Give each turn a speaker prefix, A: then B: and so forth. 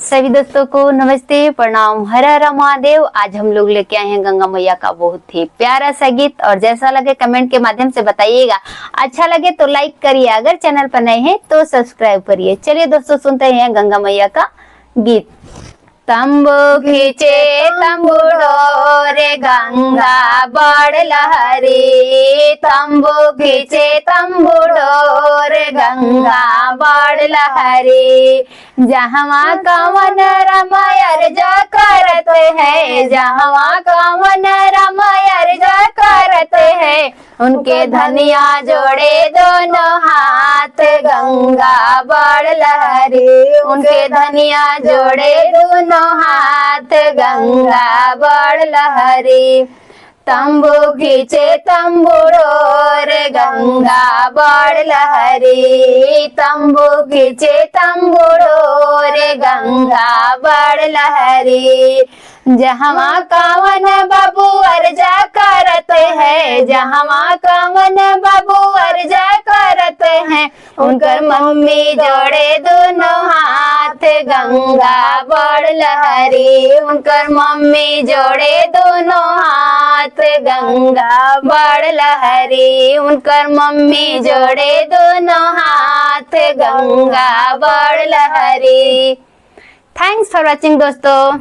A: सभी दोस्तों को नमस्ते, प्रणाम, हर हर महादेव। आज हम लोग लेके आए हैं गंगा मैया का बहुत ही प्यारा सा गीत, और जैसा लगे कमेंट के माध्यम से बताइएगा। अच्छा लगे तो लाइक करिए, अगर चैनल पर नए हैं तो सब्सक्राइब करिए। चलिए दोस्तों, सुनते हैं गंगा मैया का गीत। तंबू खींचे तंबू डोरे गंगा बड़ लहरी, तंबू खींचे तंबू डोरे गंगा बड़ लहरी। जहाँ कवन रमयर जा करते हैं, जहाँ कवन रमयर जा करते हैं, उनके धनिया जोड़े दोनों हाथ गंगा बड़ लहरी, उनके धनिया जोड़े दोनों हाथ गंगा बड़ लहरी। तंबू खींचे तंबू डोर गंगा बड़ लहरी, तंबू खींचे तंबू डोर गंगा बड़ लहरी। जहाँ कावन बाबू अर्जा करते हैं, जहाँ कावन बाबू अर्जा करते हैं, उनकर मम्मी जोड़े दोनों हाथ गंगा बड़ लहरी, उनकर मम्मी जोड़े दोनों हाथ गंगा बड़ लहरी, उनकर मम्मी जोड़े दोनों हाथ गंगा बड़ लहरी। थैंक्स फॉर वॉचिंग दोस्तों।